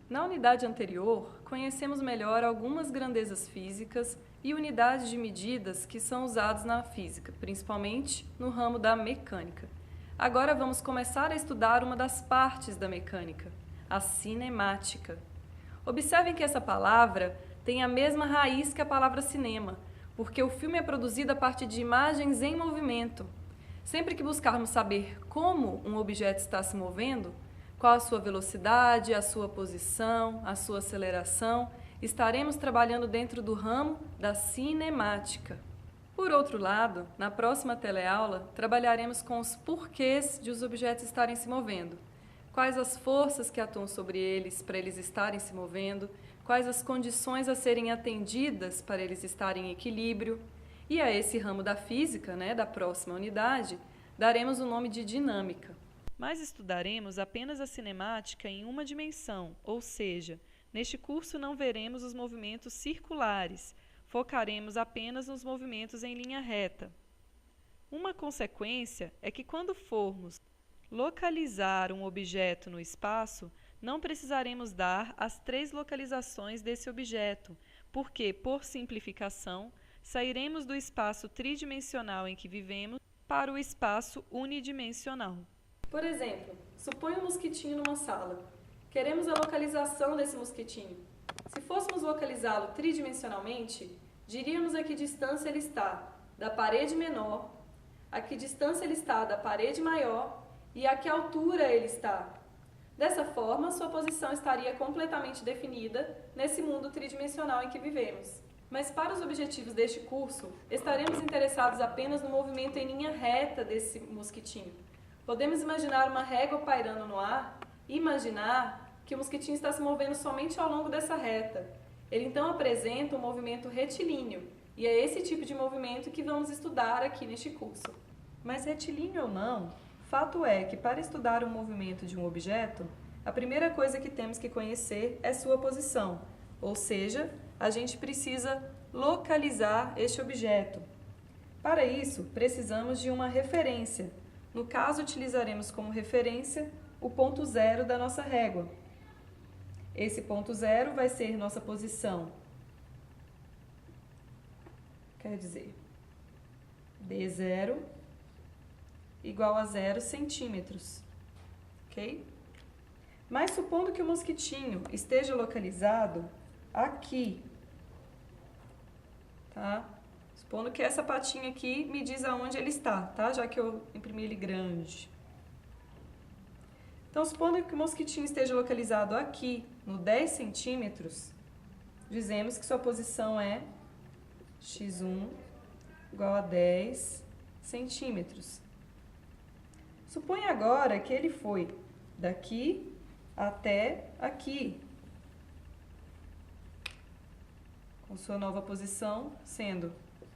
Na unidade anterior, conhecemos melhor algumas grandezas físicas e unidades de medidas que são usadas na física, principalmente no ramo da mecânica. Agora vamos começar a estudar uma das partes da mecânica, a cinemática. Observem que essa palavra tem a mesma raiz que a palavra cinema, porque o filme é produzido a partir de imagens em movimento. Sempre que buscarmos saber como um objeto está se movendo, qual a sua velocidade, a sua posição, a sua aceleração, estaremos trabalhando dentro do ramo da cinemática. Por outro lado, na próxima teleaula, trabalharemos com os porquês de os objetos estarem se movendo. Quais as forças que atuam sobre eles para eles estarem se movendo, quais as condições a serem atendidas para eles estarem em equilíbrio. E a esse ramo da física, da próxima unidade, daremos o nome de dinâmica. Mas estudaremos apenas a cinemática em uma dimensão, ou seja, neste curso não veremos os movimentos circulares, focaremos apenas nos movimentos em linha reta. Uma consequência é que quando formos localizar um objeto no espaço, não precisaremos dar as 3 localizações desse objeto, porque, por simplificação, sairemos do espaço tridimensional em que vivemos para o espaço unidimensional. Por exemplo, suponha um mosquitinho numa sala. Queremos a localização desse mosquitinho. Se fôssemos localizá-lo tridimensionalmente, diríamos a que distância ele está da parede menor, a que distância ele está da parede maior e a que altura ele está. Dessa forma, sua posição estaria completamente definida nesse mundo tridimensional em que vivemos. Mas para os objetivos deste curso, estaremos interessados apenas no movimento em linha reta desse mosquitinho. Podemos imaginar uma régua pairando no ar e imaginar que o mosquitinho está se movendo somente ao longo dessa reta. Ele então apresenta um movimento retilíneo, e é esse tipo de movimento que vamos estudar aqui neste curso. Mas retilíneo ou não, fato é que para estudar o movimento de um objeto, a primeira coisa que temos que conhecer é sua posição, ou seja, a gente precisa localizar este objeto. Para isso, precisamos de uma referência. No caso, utilizaremos como referência o ponto zero da nossa régua. Esse ponto zero vai ser nossa posição. Quer dizer, D0 igual a 0 centímetros. Ok? Mas supondo que o mosquitinho esteja localizado aqui, tá? Supondo que essa patinha aqui me diz aonde ele está, tá? Já que eu imprimi ele grande. Então, supondo que o mosquitinho esteja localizado aqui, no 10 centímetros, dizemos que sua posição é x1 igual a 10 centímetros. Suponha agora que ele foi daqui até aqui, com sua nova posição sendo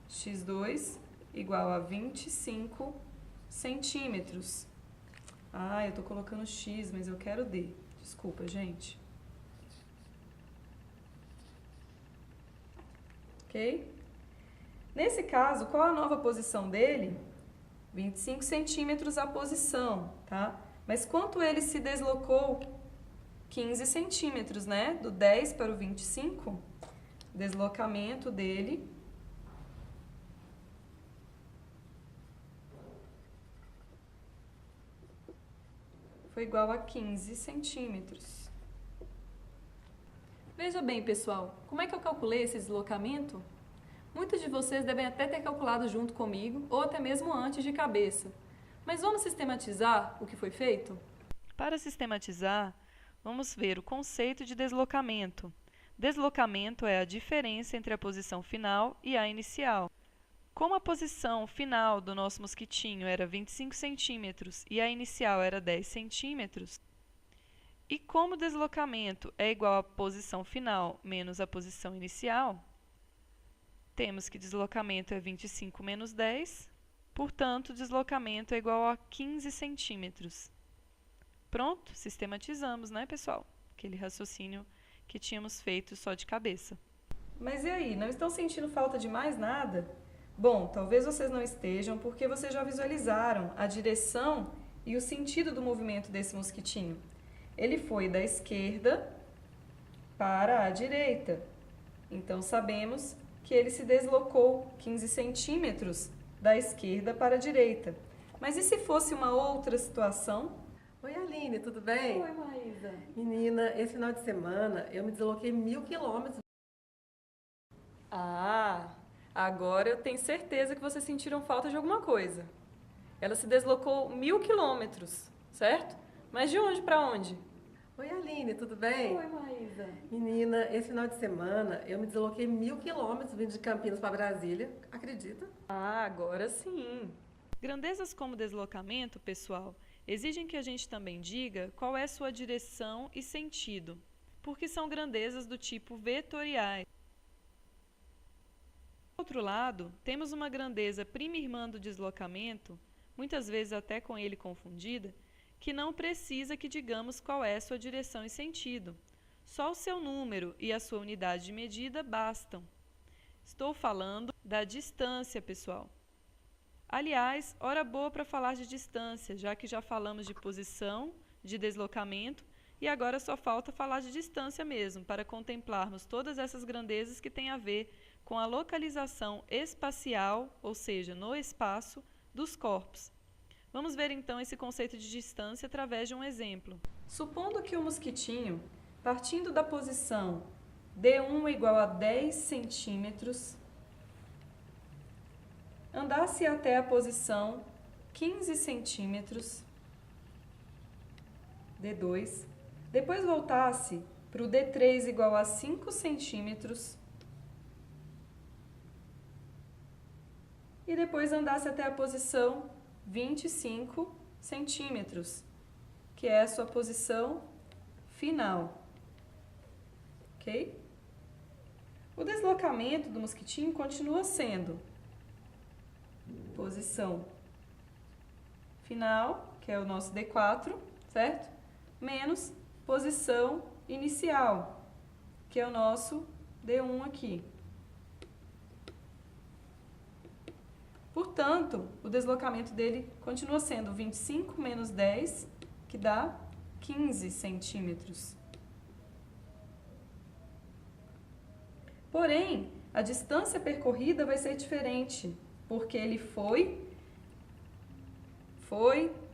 x2 igual a 25 centímetros. Ah, eu estou colocando x, mas eu quero d. Desculpa, gente. Ok? Nesse caso, qual a nova posição dele? 25 centímetros a posição, tá? Mas quanto ele se deslocou? 15 centímetros, né? Do 10 para o 25. Deslocamento dele foi igual a 15 centímetros. Veja bem, pessoal, como é que eu calculei esse deslocamento? Muitos de vocês devem até ter calculado junto comigo, ou até mesmo antes de cabeça. Mas vamos sistematizar o que foi feito? Para sistematizar, vamos ver o conceito de deslocamento. Deslocamento é a diferença entre a posição final e a inicial. Como a posição final do nosso mosquitinho era 25 centímetros e a inicial era 10 centímetros, e como o deslocamento é igual à posição final menos a posição inicial, temos que deslocamento é 25 menos 10, portanto, deslocamento é igual a 15 centímetros. Pronto, sistematizamos, né, pessoal? Aquele raciocínio que tínhamos feito só de cabeça. Mas e aí, não estão sentindo falta de mais nada? Bom, talvez vocês não estejam porque vocês já visualizaram a direção e o sentido do movimento desse mosquitinho. Ele foi da esquerda para a direita. Então, sabemos que ele se deslocou 15 centímetros da esquerda para a direita. Mas e se fosse uma outra situação? Oi, Aline, tudo bem? Oi, Maísa. Menina, esse final de semana eu me desloquei 1.000 quilômetros. Ah, agora eu tenho certeza que vocês sentiram falta de alguma coisa. Ela se deslocou 1000 quilômetros, certo? Mas de onde para onde? Oi, Aline, tudo bem? Oi, Maísa. Menina, esse final de semana eu me desloquei 1.000 quilômetros vindo de Campinas para Brasília, acredita? Ah, agora sim. Grandezas como deslocamento, pessoal, exigem que a gente também diga qual é sua direção e sentido, porque são grandezas do tipo vetoriais. Por outro lado, temos uma grandeza prima irmã do deslocamento, muitas vezes até com ele confundida, que não precisa que digamos qual é sua direção e sentido. Só o seu número e a sua unidade de medida bastam. Estou falando da distância, pessoal. Aliás, hora boa para falar de distância, já que já falamos de posição, de deslocamento, e agora só falta falar de distância mesmo, para contemplarmos todas essas grandezas que têm a ver com a localização espacial, ou seja, no espaço, dos corpos. Vamos ver então esse conceito de distância através de um exemplo. Supondo que o mosquitinho, partindo da posição D1 igual a 10 centímetros, andasse até a posição 15 centímetros, D2, depois voltasse para o D3 igual a 5 centímetros e depois andasse até a posição 25 centímetros, que é a sua posição final, ok? O deslocamento do mosquitinho continua sendo posição final, que é o nosso D4, certo? Menos posição inicial, que é o nosso D1 aqui. Portanto, o deslocamento dele continua sendo 25 menos 10, que dá 15 centímetros. Porém, a distância percorrida vai ser diferente, porque ele foi,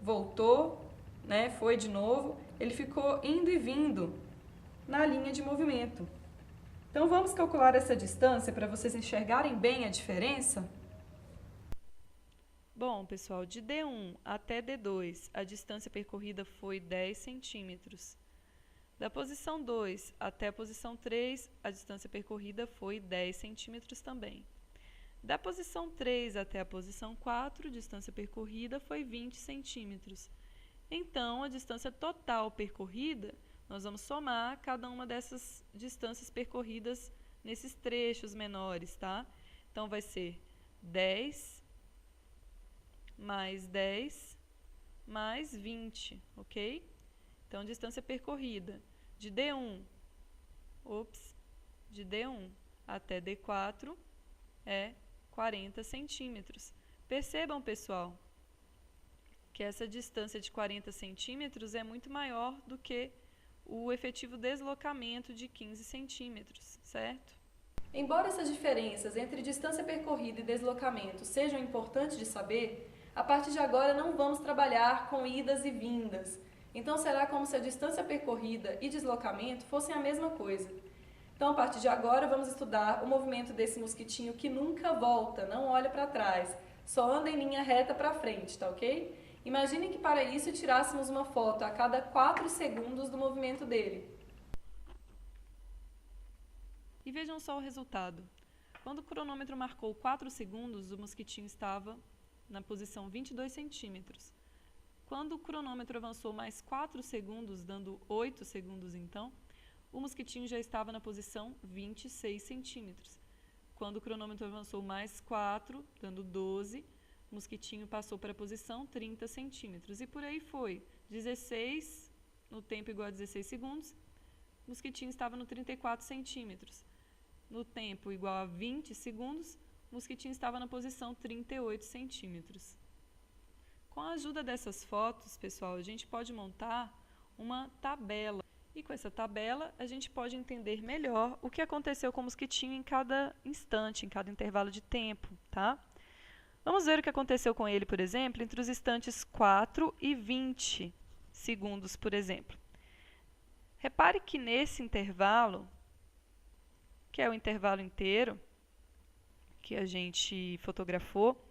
voltou, né? Foi de novo, ele ficou indo e vindo na linha de movimento. Então, vamos calcular essa distância para vocês enxergarem bem a diferença? Bom, pessoal, de D1 até D2, a distância percorrida foi 10 centímetros. Da posição 2 até a posição 3, a distância percorrida foi 10 centímetros também. Da posição 3 até a posição 4, a distância percorrida foi 20 centímetros. Então, a distância total percorrida, nós vamos somar cada uma dessas distâncias percorridas nesses trechos menores, tá? Então, vai ser 10 mais 10 mais 20, ok? Então, distância percorrida de D1 até D4 é 40 centímetros. Percebam, pessoal, que essa distância de 40 centímetros é muito maior do que o efetivo deslocamento de 15 centímetros, certo? Embora essas diferenças entre distância percorrida e deslocamento sejam importantes de saber, a partir de agora não vamos trabalhar com idas e vindas. Então, será como se a distância percorrida e deslocamento fossem a mesma coisa. Então, a partir de agora, vamos estudar o movimento desse mosquitinho que nunca volta, não olha para trás, só anda em linha reta para frente, tá ok? Imaginem que para isso tirássemos uma foto a cada 4 segundos do movimento dele. E vejam só o resultado. Quando o cronômetro marcou 4 segundos, o mosquitinho estava na posição 22 centímetros. Quando o cronômetro avançou mais 4 segundos, dando 8 segundos então, o mosquitinho já estava na posição 26 centímetros. Quando o cronômetro avançou mais 4, dando 12, o mosquitinho passou para a posição 30 centímetros. E por aí foi. 16, no tempo igual a 16 segundos, o mosquitinho estava no 34 centímetros. No tempo igual a 20 segundos, o mosquitinho estava na posição 38 centímetros. Com a ajuda dessas fotos, pessoal, a gente pode montar uma tabela E com essa tabela, a gente pode entender melhor o que aconteceu com o mosquitinho em cada instante, em cada intervalo de tempo, tá? Vamos ver o que aconteceu com ele, por exemplo, entre os instantes 4 e 20 segundos, por exemplo. Repare que nesse intervalo, que é o intervalo inteiro que a gente fotografou,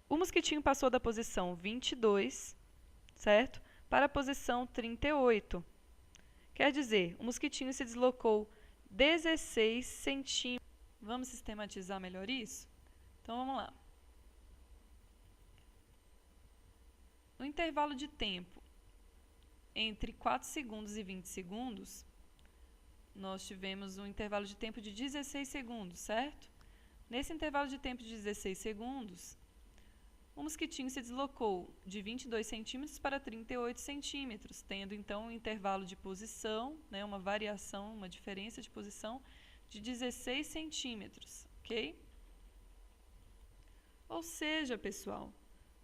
o mosquitinho passou da posição 22, certo? Para a posição 38. Quer dizer, o mosquitinho se deslocou 16 centímetros. Vamos sistematizar melhor isso? Então, vamos lá. No intervalo de tempo entre 4 segundos e 20 segundos, nós tivemos um intervalo de tempo de 16 segundos, certo? Nesse intervalo de tempo de 16 segundos, o mosquitinho se deslocou de 22 centímetros para 38 centímetros, tendo então um intervalo de posição, né, uma variação, uma diferença de posição de 16 centímetros, ok? Ou seja, pessoal,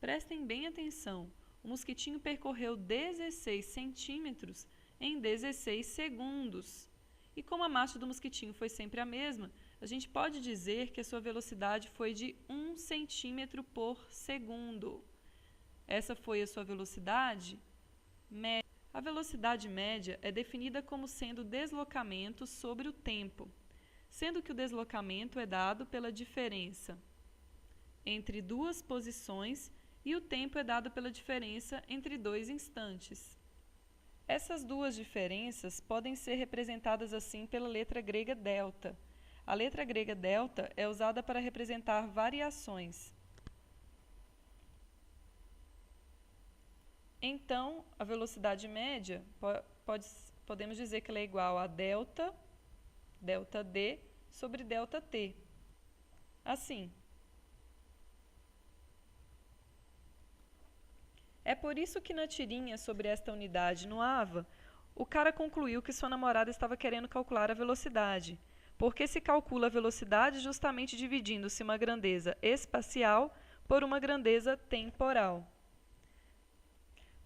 prestem bem atenção, o mosquitinho percorreu 16 centímetros em 16 segundos. E como a marcha do mosquitinho foi sempre a mesma, a gente pode dizer que a sua velocidade foi de 1 centímetro por segundo. Essa foi a sua velocidade média. A velocidade média é definida como sendo o deslocamento sobre o tempo, sendo que o deslocamento é dado pela diferença entre duas posições e o tempo é dado pela diferença entre dois instantes. Essas duas diferenças podem ser representadas assim pela letra grega delta. A letra grega delta é usada para representar variações. Então, a velocidade média, podemos dizer que ela é igual a delta D, sobre delta T. Assim. É por isso que na tirinha sobre esta unidade no AVA, o cara concluiu que sua namorada estava querendo calcular a velocidade, porque se calcula a velocidade justamente dividindo-se uma grandeza espacial por uma grandeza temporal.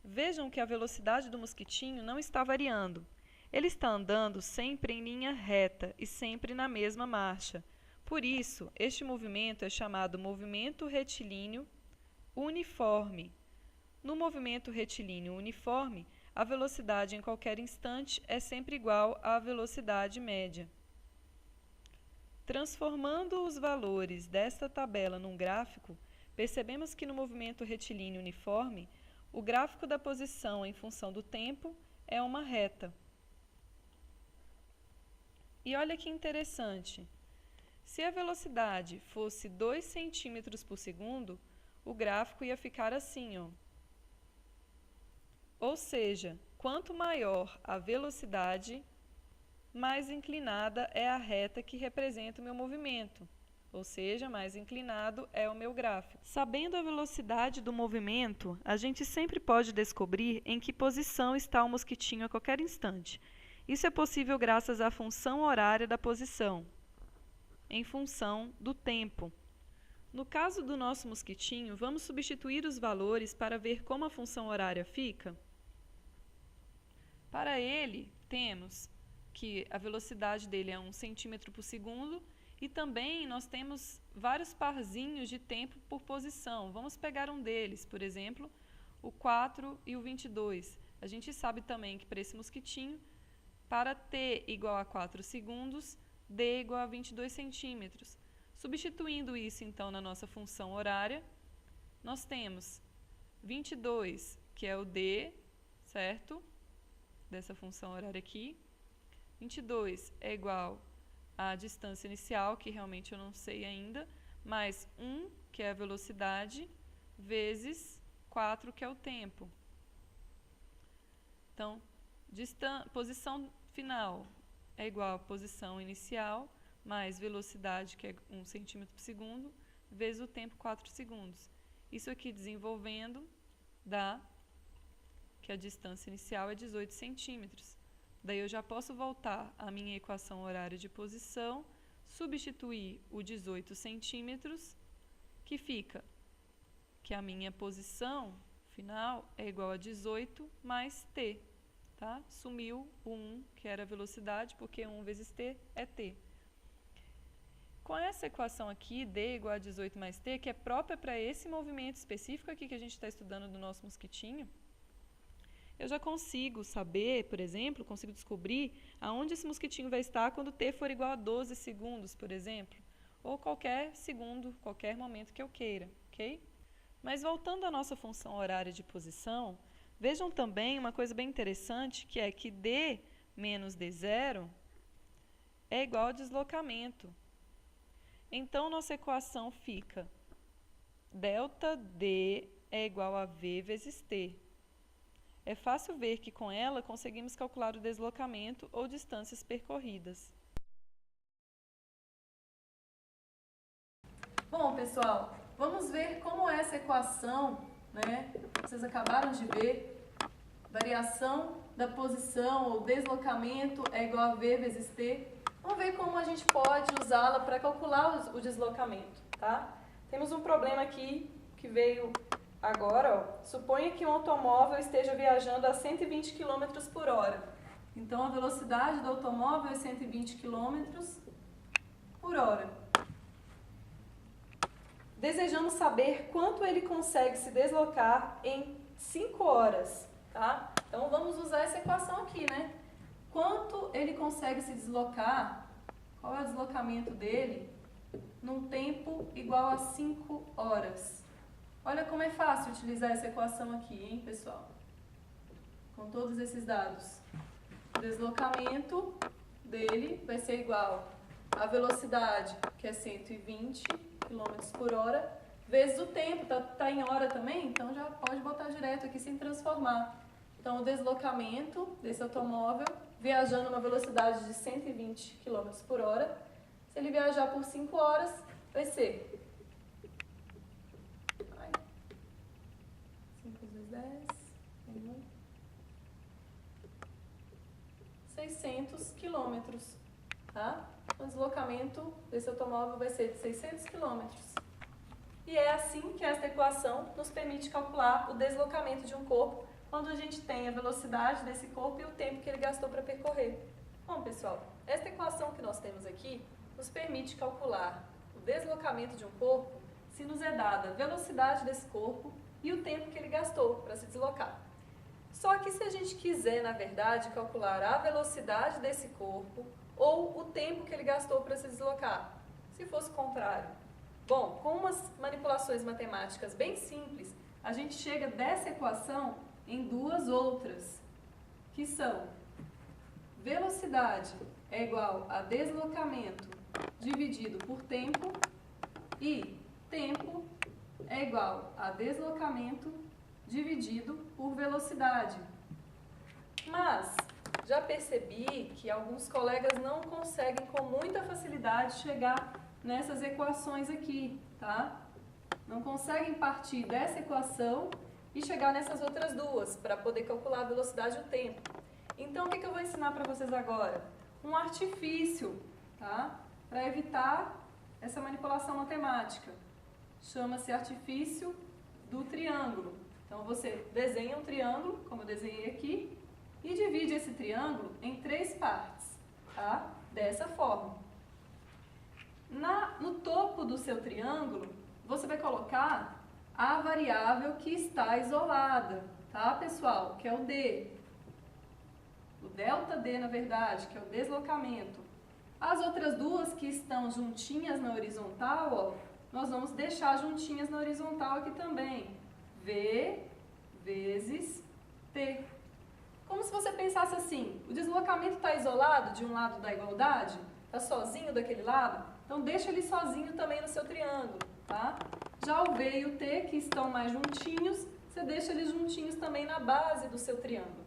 Vejam que a velocidade do mosquitinho não está variando. Ele está andando sempre em linha reta e sempre na mesma marcha. Por isso, este movimento é chamado movimento retilíneo uniforme. No movimento retilíneo uniforme, a velocidade em qualquer instante é sempre igual à velocidade média. Transformando os valores desta tabela num gráfico, percebemos que no movimento retilíneo uniforme, o gráfico da posição em função do tempo é uma reta. E olha que interessante, se a velocidade fosse 2 centímetros por segundo, o gráfico ia ficar assim, ó. Ou seja, quanto maior a velocidade, mais inclinada é a reta que representa o meu movimento. Ou seja, mais inclinado é o meu gráfico. Sabendo a velocidade do movimento, a gente sempre pode descobrir em que posição está o mosquitinho a qualquer instante. Isso é possível graças à função horária da posição, em função do tempo. No caso do nosso mosquitinho, vamos substituir os valores para ver como a função horária fica? Para ele, temos que a velocidade dele é 1 centímetro por segundo e também nós temos vários parzinhos de tempo por posição. Vamos pegar um deles, por exemplo, o 4 e o 22. A gente sabe também que para esse mosquitinho, para t igual a 4 segundos, d igual a 22 centímetros. Substituindo isso, então, na nossa função horária, nós temos 22, que é o d, certo? Dessa função horária aqui. 22 é igual à distância inicial, que realmente eu não sei ainda, mais 1, que é a velocidade, vezes 4, que é o tempo. Então, posição final é igual a posição inicial, mais velocidade, que é 1 centímetro por segundo, vezes o tempo, 4 segundos. Isso aqui desenvolvendo dá que a distância inicial é 18 centímetros. Daí eu já posso voltar à minha equação horária de posição, substituir o 18 centímetros, que fica que a minha posição final é igual a 18 mais t, tá? Sumiu o 1, que era a velocidade, porque 1 vezes t é t. Com essa equação aqui, d igual a 18 mais t, que é própria para esse movimento específico aqui que a gente está estudando do nosso mosquitinho, eu já consigo saber, por exemplo, consigo descobrir aonde esse mosquitinho vai estar quando t for igual a 12 segundos, por exemplo, ou qualquer segundo, qualquer momento que eu queira, ok? Mas voltando à nossa função horária de posição, vejam também uma coisa bem interessante, que é que d menos d0 é igual a deslocamento. Então, nossa equação fica delta D é igual a V vezes T. É fácil ver que com ela conseguimos calcular o deslocamento ou distâncias percorridas. Bom, pessoal, vamos ver como essa equação, né, vocês acabaram de ver, variação da posição ou deslocamento é igual a V vezes T. Vamos ver como a gente pode usá-la para calcular o deslocamento, tá? Temos um problema aqui que veio agora, ó. Suponha que um automóvel esteja viajando a 120 km por hora. Então, a velocidade do automóvel é 120 km por hora. Desejamos saber quanto ele consegue se deslocar em 5 horas, tá? Então, vamos usar essa equação aqui, né? Quanto ele consegue se deslocar, qual é o deslocamento dele, num tempo igual a 5 horas. Olha como é fácil utilizar essa equação aqui, hein, pessoal? Com todos esses dados. O deslocamento dele vai ser igual à velocidade, que é 120 km por hora, vezes o tempo, tá em hora também, então já pode botar direto aqui sem transformar. Então, o deslocamento desse automóvel, viajando a uma velocidade de 120 km por hora, se ele viajar por 5 horas, vai ser 5 vezes 10, 600 quilômetros, tá? O deslocamento desse automóvel vai ser de 600 quilômetros. E é assim que esta equação nos permite calcular o deslocamento de um corpo quando a gente tem a velocidade desse corpo e o tempo que ele gastou para percorrer. Bom, pessoal, esta equação que nós temos aqui nos permite calcular o deslocamento de um corpo se nos é dada a velocidade desse corpo e o tempo que ele gastou para se deslocar. Só que se a gente quiser, na verdade, calcular a velocidade desse corpo ou o tempo que ele gastou para se deslocar, se fosse o contrário. Bom, com umas manipulações matemáticas bem simples, a gente chega dessa equação em duas outras, que são velocidade é igual a deslocamento dividido por tempo e tempo é igual a deslocamento dividido por velocidade. Mas já percebi que alguns colegas não conseguem com muita facilidade chegar nessas equações aqui, tá? Não conseguem partir dessa equação e chegar nessas outras duas, para poder calcular a velocidade e o tempo. Então, o que eu vou ensinar para vocês agora? Um artifício, tá? Para evitar essa manipulação matemática. Chama-se artifício do triângulo. Então, você desenha um triângulo, como eu desenhei aqui, e divide esse triângulo em 3 partes, tá? Dessa forma. No topo do seu triângulo, você vai colocar a variável que está isolada, tá, pessoal? Que é o D. O delta D, na verdade, que é o deslocamento. As outras duas que estão juntinhas na horizontal, ó, nós vamos deixar juntinhas na horizontal aqui também. V vezes T. Como se você pensasse assim, o deslocamento está isolado de um lado da igualdade? Está sozinho daquele lado? Então, deixa ele sozinho também no seu triângulo, tá? Já o V e o T, que estão mais juntinhos, você deixa eles juntinhos também na base do seu triângulo.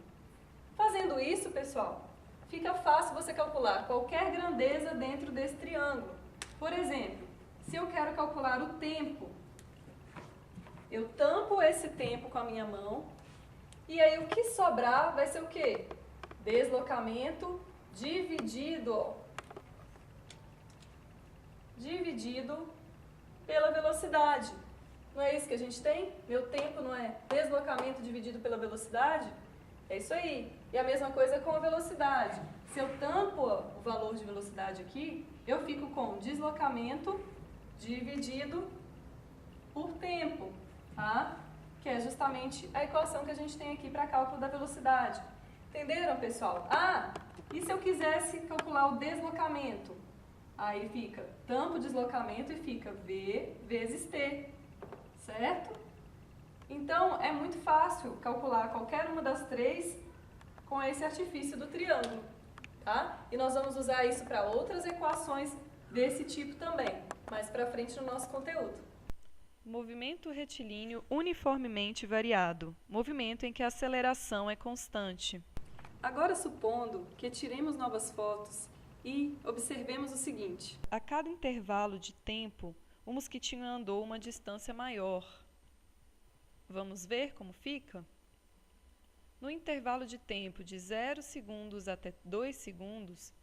Fazendo isso, pessoal, fica fácil você calcular qualquer grandeza dentro desse triângulo. Por exemplo, se eu quero calcular o tempo, eu tampo esse tempo com a minha mão, e aí o que sobrar vai ser o quê? Deslocamento dividido, ó, dividido pela velocidade. Não é isso que a gente tem? Meu tempo não é deslocamento dividido pela velocidade? É isso aí. E a mesma coisa com a velocidade. Se eu tampo o valor de velocidade aqui, eu fico com deslocamento dividido por tempo, tá? Que é justamente a equação que a gente tem aqui para cálculo da velocidade. Entenderam, pessoal? E se eu quisesse calcular o deslocamento? Aí fica tampo o deslocamento e fica V vezes T, certo? Então, é muito fácil calcular qualquer uma das três com esse artifício do triângulo, tá? E nós vamos usar isso para outras equações desse tipo também, mais para frente no nosso conteúdo. Movimento retilíneo uniformemente variado, movimento em que a aceleração é constante. Agora, supondo que tiremos novas fotos e observemos o seguinte. A cada intervalo de tempo, o mosquitinho andou uma distância maior. Vamos ver como fica? No intervalo de tempo de 0 segundos até 2 segundos,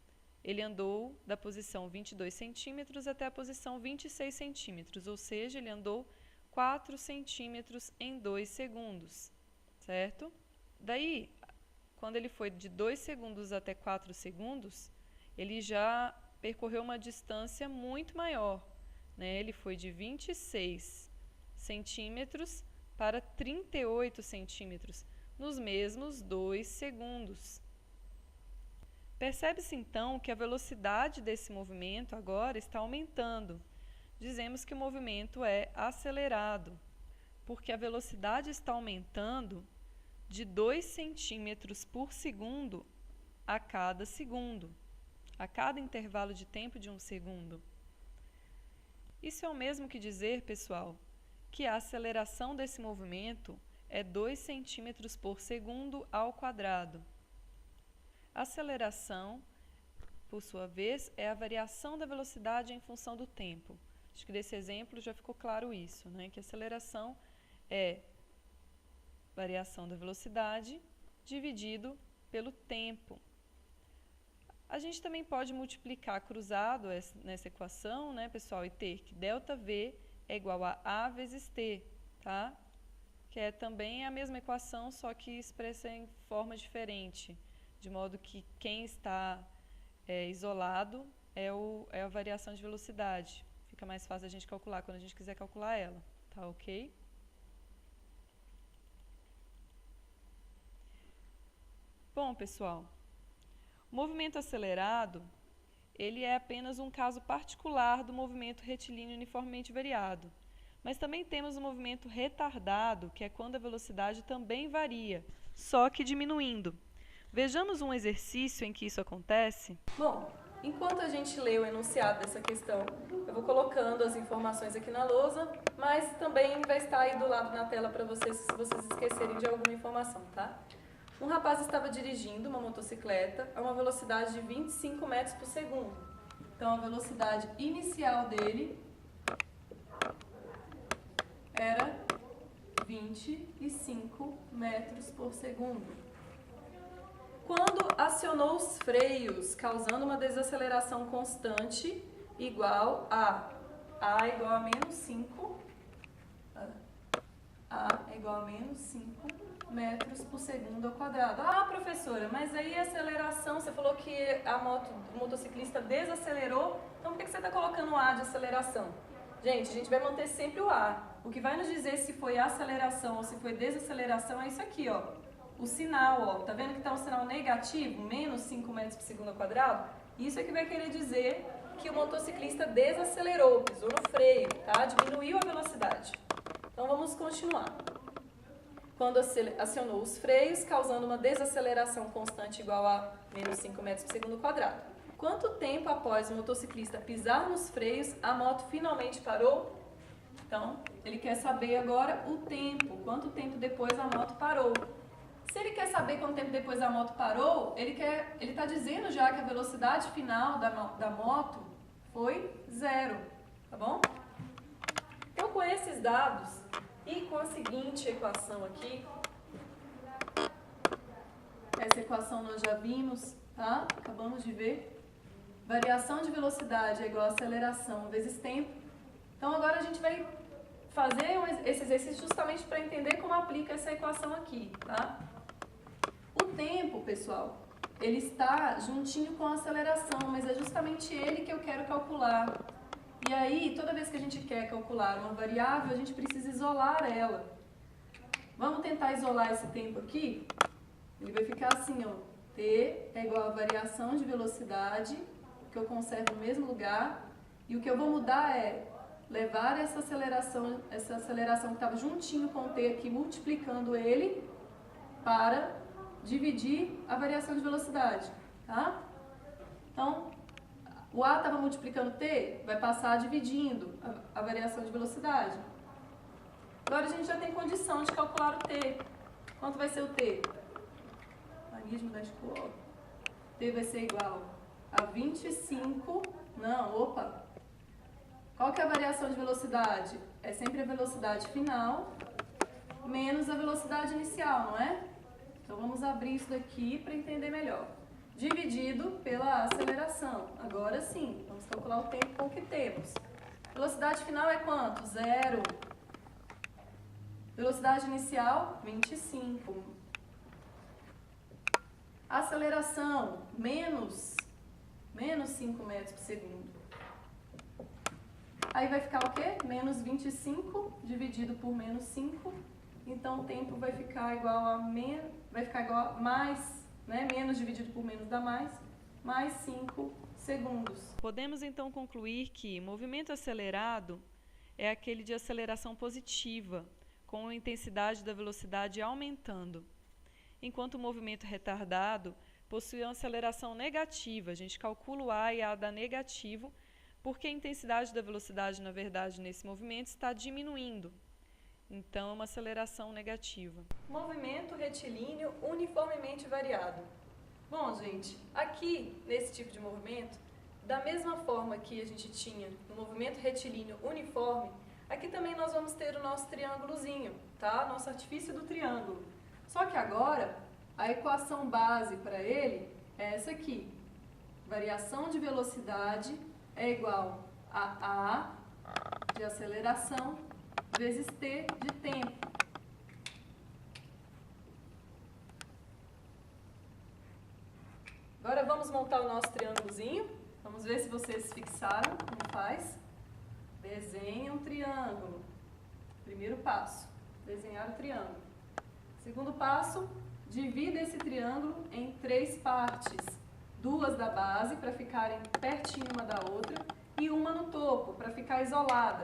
ele andou da posição 22 centímetros até a posição 26 centímetros, ou seja, ele andou 4 centímetros em 2 segundos, certo? Daí, quando ele foi de 2 segundos até 4 segundos, ele já percorreu uma distância muito maior, né? Ele foi de 26 centímetros para 38 centímetros, nos mesmos 2 segundos. Percebe-se então que a velocidade desse movimento agora está aumentando. Dizemos que o movimento é acelerado, porque a velocidade está aumentando de 2 centímetros por segundo a cada segundo, a cada intervalo de tempo de 1 segundo. Isso é o mesmo que dizer, pessoal, que a aceleração desse movimento é 2 centímetros por segundo ao quadrado. A aceleração, por sua vez, é a variação da velocidade em função do tempo. Acho que desse exemplo já ficou claro isso, né? Que a aceleração é variação da velocidade dividido pelo tempo. A gente também pode multiplicar cruzado nessa equação, né, pessoal, e ter que ΔV é igual a A vezes T, tá? Que é também a mesma equação, só que expressa em forma diferente, de modo que quem está isolado é a variação de velocidade. Fica mais fácil a gente calcular quando a gente quiser calcular ela, tá ok? Bom, pessoal, o movimento acelerado, ele é apenas um caso particular do movimento retilíneo uniformemente variado. Mas também temos o movimento retardado, que é quando a velocidade também varia, só que diminuindo. Vejamos um exercício em que isso acontece? Bom, enquanto a gente lê o enunciado dessa questão, eu vou colocando as informações aqui na lousa, mas também vai estar aí do lado na tela para vocês, se vocês esquecerem de alguma informação, tá? Um rapaz estava dirigindo uma motocicleta a uma velocidade de 25 metros por segundo. Então, a velocidade inicial dele era 25 metros por segundo. Quando acionou os freios, causando uma desaceleração constante igual a igual a menos 5, A é igual a menos 5 metros por segundo ao quadrado. Professora, mas aí a aceleração, você falou que o motociclista desacelerou, então por que você está colocando A de aceleração? Gente, a gente vai manter sempre o A. O que vai nos dizer se foi aceleração ou se foi desaceleração é isso aqui, ó. O sinal, ó. Tá vendo que está um sinal negativo, menos 5 metros por segundo ao quadrado? Isso é que vai querer dizer que o motociclista desacelerou, pisou no freio, tá? Diminuiu a velocidade. Então, vamos continuar. Quando acionou os freios, causando uma desaceleração constante igual a menos 5 metros por segundo ao quadrado. Quanto tempo após o motociclista pisar nos freios, a moto finalmente parou? Então, ele quer saber agora o tempo, quanto tempo depois a moto parou. Se ele quer saber quanto tempo depois a moto parou, ele está dizendo já que a velocidade final da moto foi 0, tá bom? Então, com esses dados e com a seguinte equação aqui, essa equação nós já vimos, tá? Acabamos de ver. Variação de velocidade é igual a aceleração vezes tempo. Então, agora a gente vai fazer esse exercício justamente para entender como aplica essa equação aqui, tá? O tempo, pessoal, ele está juntinho com a aceleração, mas é justamente ele que eu quero calcular. E aí, toda vez que a gente quer calcular uma variável, a gente precisa isolar ela. Vamos tentar isolar esse tempo aqui? Ele vai ficar assim, ó. T é igual a variação de velocidade, que eu conservo no mesmo lugar. E o que eu vou mudar é levar essa aceleração que estava juntinho com o T aqui, multiplicando ele, para dividir a variação de velocidade, tá? Então, o A estava multiplicando T, vai passar dividindo a variação de velocidade. Agora a gente já tem condição de calcular o T. Quanto vai ser o T? Mecanismo da escola. T vai ser igual a 25... Não, opa! Qual que é a variação de velocidade? É sempre a velocidade final menos a velocidade inicial, não é? Então vamos abrir isso daqui para entender melhor. Dividido pela aceleração. Agora sim, vamos calcular o tempo com o que temos. Velocidade final é quanto? 0. Velocidade inicial, 25. Aceleração, menos 5 metros por segundo. Aí vai ficar o quê? Menos 25 dividido por menos 5. Então o tempo vai ficar igual a mais, né? Menos dividido por menos dá mais 5 segundos. Podemos então concluir que movimento acelerado é aquele de aceleração positiva, com a intensidade da velocidade aumentando, enquanto o movimento retardado possui uma aceleração negativa. A gente calcula o A e A dá negativo, porque a intensidade da velocidade, na verdade, nesse movimento está diminuindo. Então, é uma aceleração negativa. Movimento retilíneo uniformemente variado. Bom, gente, aqui, nesse tipo de movimento, da mesma forma que a gente tinha no movimento retilíneo uniforme, aqui também nós vamos ter o nosso triângulozinho, tá? Nosso artifício do triângulo. Só que agora, a equação base para ele é essa aqui. Variação de velocidade é igual a A de aceleração vezes T de tempo. Agora vamos montar o nosso triângulozinho. Vamos ver se vocês fixaram como faz. Desenha um triângulo. Primeiro passo, desenhar o triângulo. Segundo passo, divida esse triângulo em 3 partes. 2 da base para ficarem pertinho uma da outra e uma no topo para ficar isolada.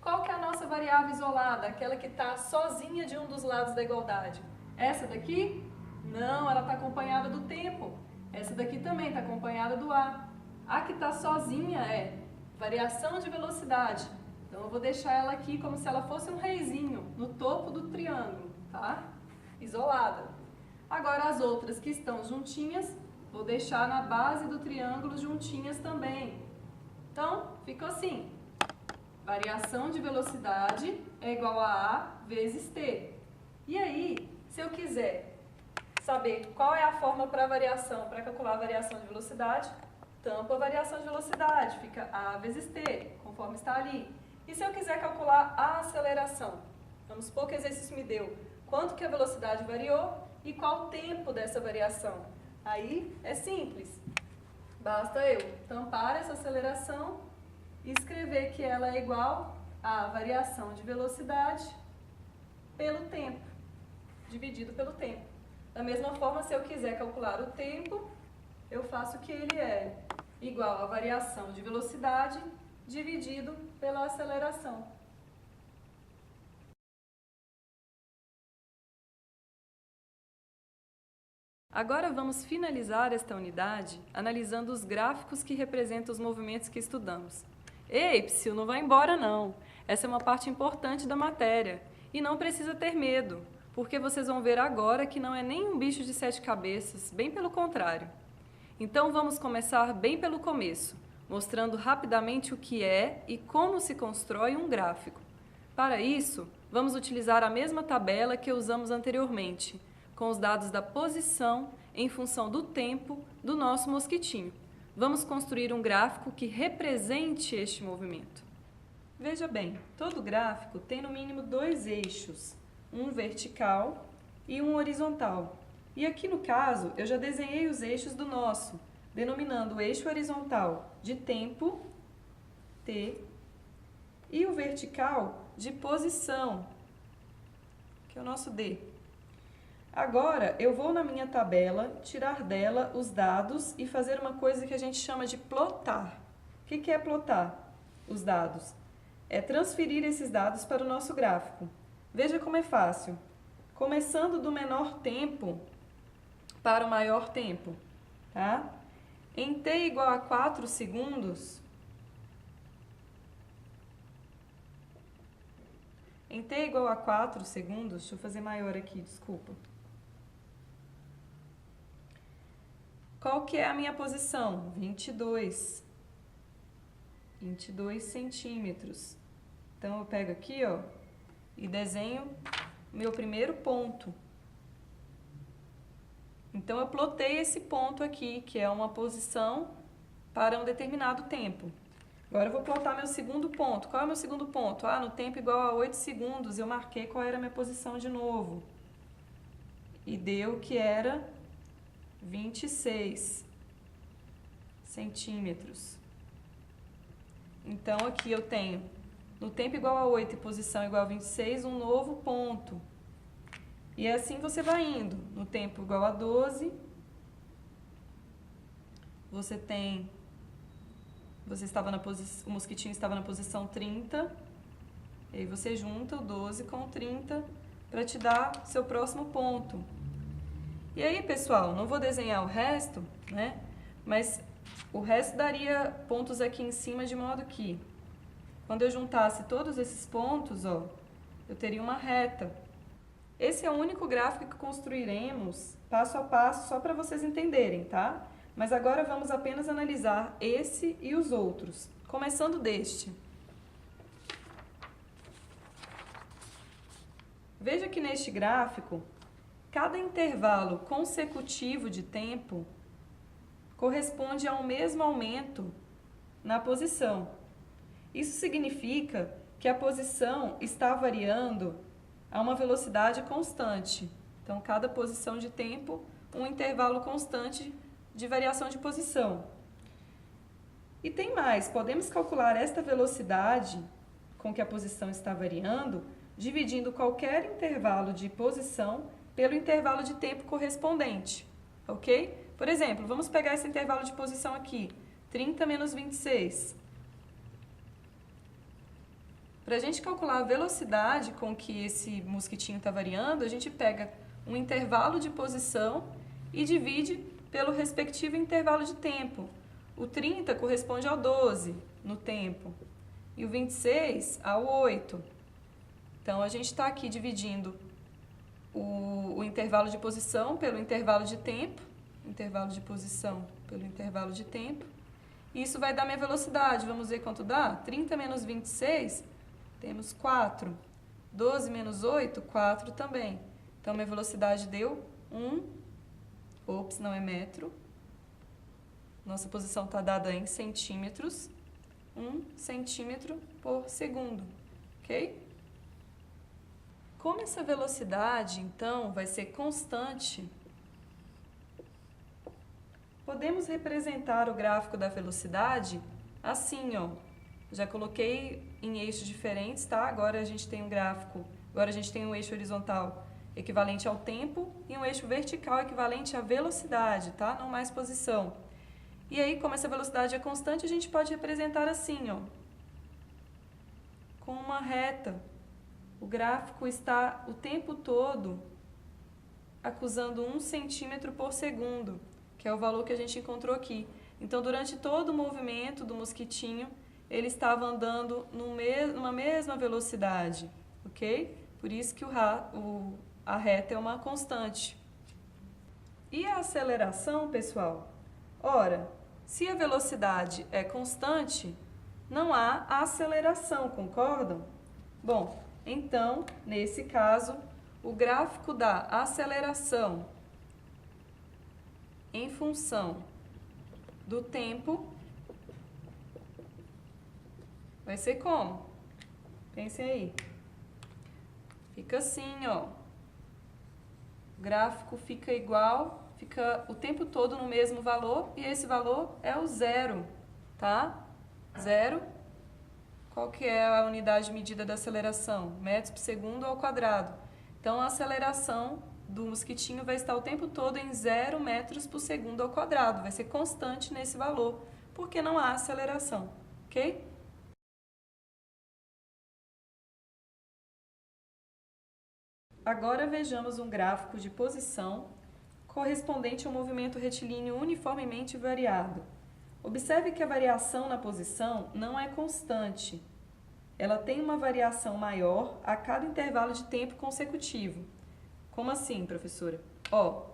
Qual que é a nossa variável isolada? Aquela que está sozinha de um dos lados da igualdade. Essa daqui? Não, ela está acompanhada do tempo. Essa daqui também está acompanhada do A. A que está sozinha é variação de velocidade. Então eu vou deixar ela aqui como se ela fosse um reizinho no topo do triângulo, tá? Isolada. Agora as outras que estão juntinhas, vou deixar na base do triângulo juntinhas também. Então, ficou assim. Variação de velocidade é igual a A vezes T. E aí, se eu quiser saber qual é a fórmula para a variação, para calcular a variação de velocidade, tampo a variação de velocidade, fica A vezes T, conforme está ali. E se eu quiser calcular a aceleração? Vamos supor que o exercício me deu quanto que a velocidade variou e qual o tempo dessa variação. Aí é simples. Basta eu tampar essa aceleração e escrever que ela é igual à variação de velocidade pelo tempo, dividido pelo tempo. Da mesma forma, se eu quiser calcular o tempo, eu faço que ele é igual à variação de velocidade dividido pela aceleração. Agora vamos finalizar esta unidade analisando os gráficos que representam os movimentos que estudamos. Ei, Psyu, não vai embora não. Essa é uma parte importante da matéria. E não precisa ter medo, porque vocês vão ver agora que não é nem um bicho de 7 cabeças, bem pelo contrário. Então vamos começar bem pelo começo, mostrando rapidamente o que é e como se constrói um gráfico. Para isso, vamos utilizar a mesma tabela que usamos anteriormente, com os dados da posição em função do tempo do nosso mosquitinho. Vamos construir um gráfico que represente este movimento. Veja bem, todo gráfico tem no mínimo 2 eixos, um vertical e um horizontal. E aqui no caso, eu já desenhei os eixos do nosso, denominando o eixo horizontal de tempo, T, e o vertical de posição, que é o nosso D. Agora, eu vou na minha tabela, tirar dela os dados e fazer uma coisa que a gente chama de plotar. O que é plotar os dados? É transferir esses dados para o nosso gráfico. Veja como é fácil. Começando do menor tempo para o maior tempo, tá? Em t igual a 4 segundos, em t igual a 4 segundos, deixa eu fazer maior aqui, desculpa. Qual que é a minha posição? 22 centímetros. Então, eu pego aqui, ó, e desenho meu primeiro ponto. Então, eu plotei esse ponto aqui, que é uma posição para um determinado tempo. Agora, eu vou plotar meu segundo ponto. Qual é o meu segundo ponto? No tempo igual a 8 segundos, eu marquei qual era a minha posição de novo. E deu que era 26 centímetros. Então, aqui eu tenho, no tempo igual a 8 e posição igual a 26, um novo ponto. E assim você vai indo. No tempo igual a 12, o mosquitinho estava na posição 30, e aí você junta o 12 com o 30 para te dar seu próximo ponto. E aí, pessoal, não vou desenhar o resto, né? Mas o resto daria pontos aqui em cima de modo que, quando eu juntasse todos esses pontos, ó, eu teria uma reta. Esse é o único gráfico que construiremos passo a passo, só para vocês entenderem, tá? Mas agora vamos apenas analisar esse e os outros, começando deste. Veja que neste gráfico, cada intervalo consecutivo de tempo corresponde ao mesmo aumento na posição. Isso significa que a posição está variando a uma velocidade constante. Então, cada posição de tempo, um intervalo constante de variação de posição. E tem mais, podemos calcular esta velocidade com que a posição está variando, dividindo qualquer intervalo de posição pelo intervalo de tempo correspondente, ok? Por exemplo, vamos pegar esse intervalo de posição aqui, 30 menos 26. Para a gente calcular a velocidade com que esse mosquitinho está variando, a gente pega um intervalo de posição e divide pelo respectivo intervalo de tempo. O 30 corresponde ao 12 no tempo e o 26 ao 8. Então, a gente está aqui dividindo o intervalo de posição pelo intervalo de tempo, intervalo de posição pelo intervalo de tempo, e isso vai dar minha velocidade. Vamos ver quanto dá? 30 menos 26, temos 4. 12 menos 8, 4 também. Então, minha velocidade deu 1, não é metro, nossa posição está dada em centímetros, 1 centímetro por segundo, ok? Como essa velocidade, então, vai ser constante, podemos representar o gráfico da velocidade assim, ó. Já coloquei em eixos diferentes, tá? Agora a gente tem um gráfico, agora a gente tem um eixo horizontal equivalente ao tempo e um eixo vertical equivalente à velocidade, tá? Não mais posição. E aí, como essa velocidade é constante, a gente pode representar assim, ó, com uma reta. O gráfico está o tempo todo acusando 1 centímetro por segundo, que é o valor que a gente encontrou aqui. Então, durante todo o movimento do mosquitinho, ele estava andando numa mesma velocidade, ok? Por isso que a reta é uma constante. E a aceleração, pessoal? Ora, se a velocidade é constante, não há aceleração, concordam? Bom, então, nesse caso, o gráfico da aceleração em função do tempo vai ser como? Pensem aí. Fica assim, ó. O gráfico fica igual, fica o tempo todo no mesmo valor e esse valor é o zero, tá? Zero. Qual que é a unidade de medida da aceleração? Metros por segundo ao quadrado. Então, a aceleração do mosquitinho vai estar o tempo todo em 0 metros por segundo ao quadrado. Vai ser constante nesse valor, porque não há aceleração, ok? Agora vejamos um gráfico de posição correspondente ao movimento retilíneo uniformemente variado. Observe que a variação na posição não é constante. Ela tem uma variação maior a cada intervalo de tempo consecutivo. Como assim, professora? Ó,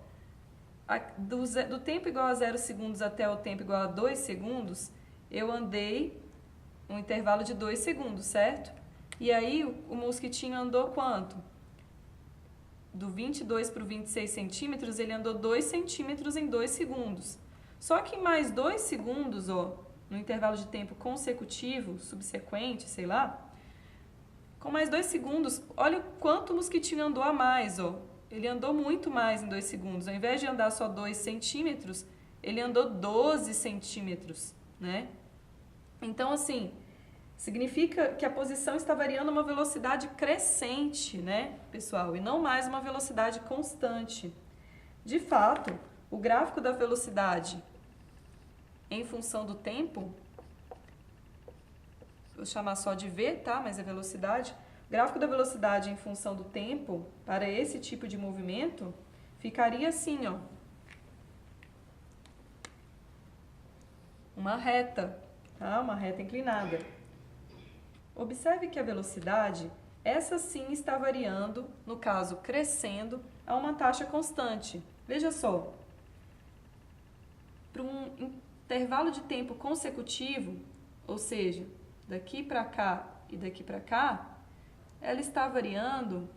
do tempo igual a 0 segundos até o tempo igual a 2 segundos, eu andei um intervalo de 2 segundos, certo? E aí o mosquitinho andou quanto? Do 22 para o 26 centímetros, ele andou 2 centímetros em 2 segundos. Só que em mais 2 segundos, ó, no intervalo de tempo consecutivo, subsequente, sei lá, com mais 2 segundos, olha o quanto o mosquitinho andou a mais, ó. Ele andou muito mais em 2 segundos. Ao invés de andar só 2 centímetros, ele andou 12 centímetros, né? Então, assim, significa que a posição está variando a uma velocidade crescente, né, pessoal? E não mais uma velocidade constante. De fato, o gráfico da velocidade em função do tempo, vou chamar só de V, tá? Mas é velocidade. O gráfico da velocidade em função do tempo, para esse tipo de movimento, ficaria assim, ó. Uma reta, tá? Uma reta inclinada. Observe que a velocidade, essa sim está variando, no caso crescendo, a uma taxa constante. Veja só, para um intervalo de tempo consecutivo, ou seja, daqui para cá e daqui para cá, ela está variando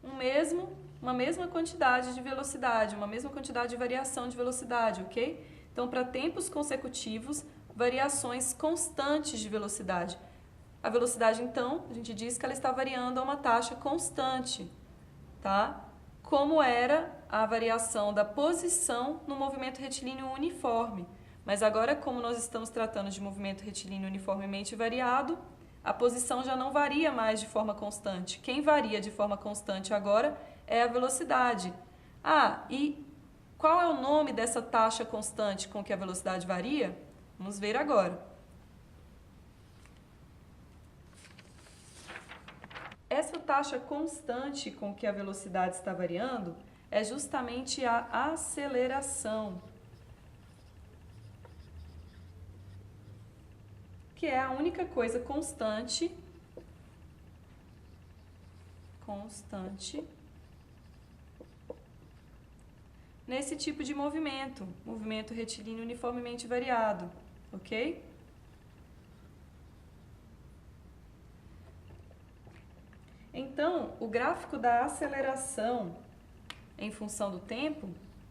uma mesma quantidade de velocidade, uma mesma quantidade de variação de velocidade, ok? Então, para tempos consecutivos, variações constantes de velocidade. A velocidade, então, a gente diz que ela está variando a uma taxa constante, tá? Como era a variação da posição no movimento retilíneo uniforme. Mas agora, como nós estamos tratando de movimento retilíneo uniformemente variado, a posição já não varia mais de forma constante. Quem varia de forma constante agora é a velocidade. Ah, e qual é o nome dessa taxa constante com que a velocidade varia? Vamos ver agora. Essa taxa constante com que a velocidade está variando é justamente a aceleração, que é a única coisa constante nesse tipo de movimento retilíneo uniformemente variado, ok? Então, o gráfico da aceleração em função do tempo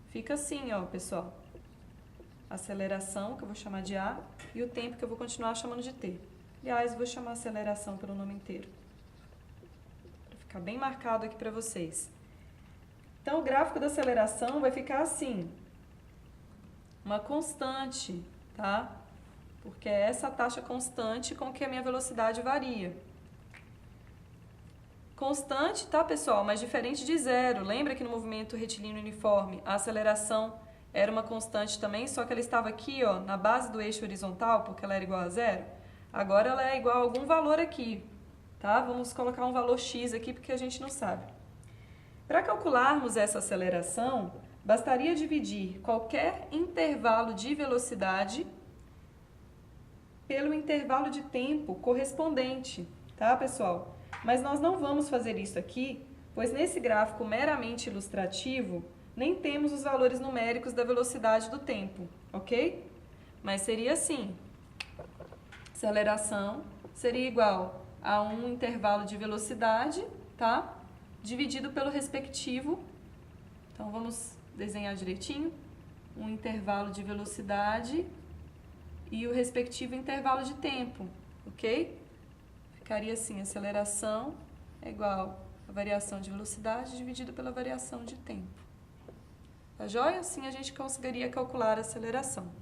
fica assim, ó, pessoal. Aceleração, que eu vou chamar de A, e o tempo, que eu vou continuar chamando de T. Aliás, eu vou chamar aceleração pelo nome inteiro, para ficar bem marcado aqui para vocês. Então, o gráfico da aceleração vai ficar assim, uma constante, tá? Porque é essa taxa constante com que a minha velocidade varia. Constante, tá, pessoal? Mas diferente de zero. Lembra que no movimento retilíneo uniforme, a aceleração era uma constante também, só que ela estava aqui, ó, na base do eixo horizontal, porque ela era igual a zero. Agora ela é igual a algum valor aqui, tá? Vamos colocar um valor x aqui, porque a gente não sabe. Para calcularmos essa aceleração, bastaria dividir qualquer intervalo de velocidade pelo intervalo de tempo correspondente, tá, pessoal? Mas nós não vamos fazer isso aqui, pois nesse gráfico meramente ilustrativo, nem temos os valores numéricos da velocidade do tempo, ok? Mas seria assim, aceleração seria igual a um intervalo de velocidade, tá? Dividido pelo respectivo, então vamos desenhar direitinho, um intervalo de velocidade e o respectivo intervalo de tempo, ok? Ficaria assim, aceleração é igual a variação de velocidade dividido pela variação de tempo. Tá joia? Assim a gente conseguiria calcular a aceleração.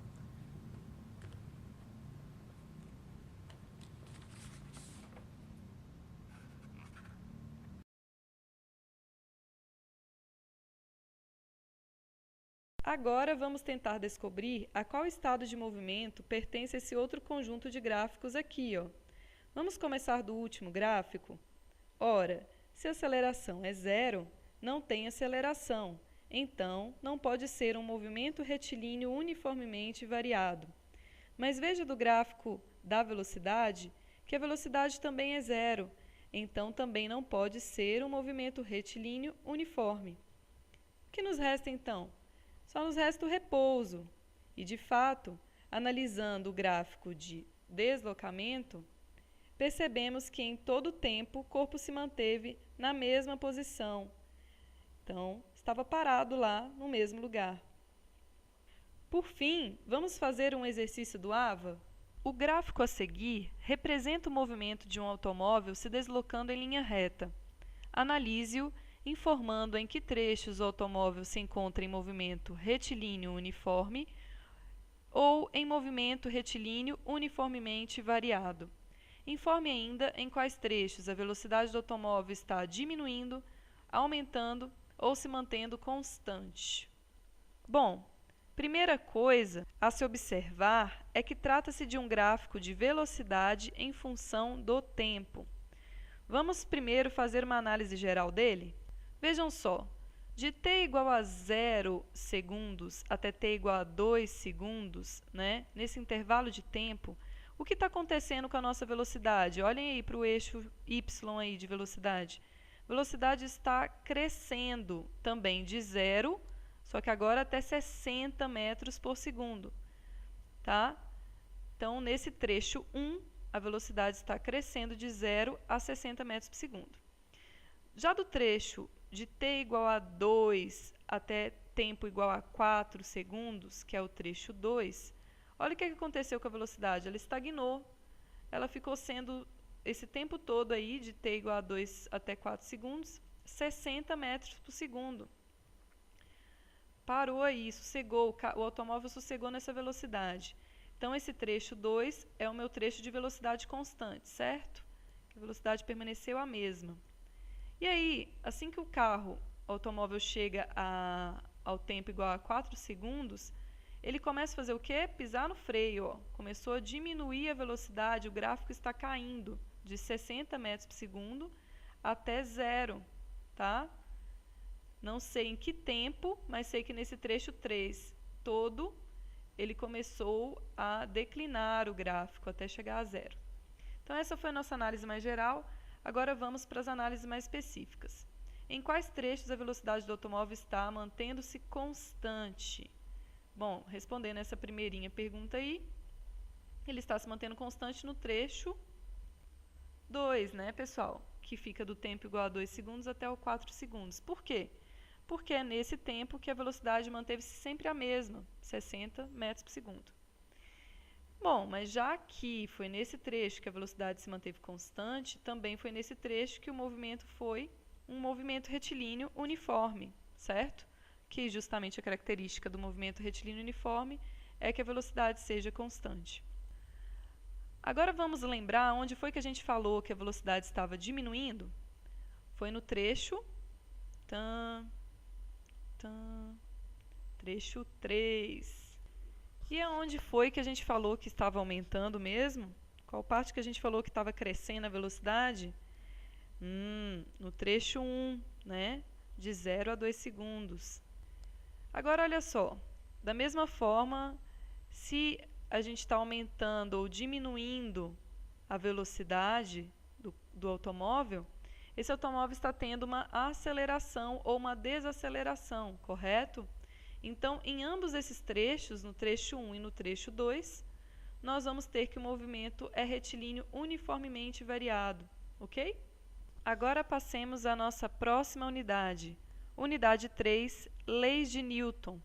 Agora vamos tentar descobrir a qual estado de movimento pertence esse outro conjunto de gráficos aqui, ó. Vamos começar do último gráfico? Ora, se a aceleração é zero, não tem aceleração, então não pode ser um movimento retilíneo uniformemente variado. Mas veja do gráfico da velocidade que a velocidade também é zero, então também não pode ser um movimento retilíneo uniforme. O que nos resta então? Só nos resta o repouso. E, de fato, analisando o gráfico de deslocamento, percebemos que em todo o tempo o corpo se manteve na mesma posição. Então, estava parado lá no mesmo lugar. Por fim, vamos fazer um exercício do AVA? O gráfico a seguir representa o movimento de um automóvel se deslocando em linha reta. Analise-o informando em que trechos o automóvel se encontra em movimento retilíneo uniforme ou em movimento retilíneo uniformemente variado. Informe ainda em quais trechos a velocidade do automóvel está diminuindo, aumentando ou se mantendo constante. Bom, primeira coisa a se observar é que trata-se de um gráfico de velocidade em função do tempo. Vamos primeiro fazer uma análise geral dele? Vejam só, de t igual a 0 segundos até t igual a 2 segundos, né, nesse intervalo de tempo, o que está acontecendo com a nossa velocidade? Olhem aí para o eixo y aí de velocidade. A velocidade está crescendo também de 0, só que agora até 60 metros por segundo. Tá? Então, nesse trecho 1, a velocidade está crescendo de 0 a 60 metros por segundo. Já do trecho de t igual a 2 até tempo igual a 4 segundos, que é o trecho 2, olha o que aconteceu com a velocidade. Ela estagnou. Ela ficou sendo, esse tempo todo aí, de t igual a 2 até 4 segundos, 60 metros por segundo. Parou aí, sossegou, o automóvel sossegou nessa velocidade. Então, esse trecho 2 é o meu trecho de velocidade constante, certo? A velocidade permaneceu a mesma. E aí, assim que o automóvel chega ao tempo igual a 4 segundos, ele começa a fazer o quê? Pisar no freio. Ó. Começou a diminuir a velocidade, o gráfico está caindo de 60 metros por segundo até 0. Tá? Não sei em que tempo, mas sei que nesse trecho 3 todo, ele começou a declinar o gráfico até chegar a 0. Então, essa foi a nossa análise mais geral. Agora vamos para as análises mais específicas. Em quais trechos a velocidade do automóvel está mantendo-se constante? Bom, respondendo essa primeirinha pergunta aí, ele está se mantendo constante no trecho 2, né, pessoal? Que fica do tempo igual a 2 segundos até o 4 segundos. Por quê? Porque é nesse tempo que a velocidade manteve-se sempre a mesma, 60 metros por segundo. Bom, mas já que foi nesse trecho que a velocidade se manteve constante, também foi nesse trecho que o movimento foi um movimento retilíneo uniforme, certo? Que justamente a característica do movimento retilíneo uniforme é que a velocidade seja constante. Agora vamos lembrar onde foi que a gente falou que a velocidade estava diminuindo? Foi no trecho trecho 3. E aonde foi que a gente falou que estava aumentando mesmo? Qual parte que a gente falou que estava crescendo a velocidade? No trecho 1, né? De 0 a 2 segundos. Agora, olha só. Da mesma forma, se a gente está aumentando ou diminuindo a velocidade do automóvel, esse automóvel está tendo uma aceleração ou uma desaceleração, correto? Então, em ambos esses trechos, no trecho 1 e no trecho 2, nós vamos ter que o movimento é retilíneo uniformemente variado, ok? Agora passemos à nossa próxima unidade. Unidade 3, leis de Newton.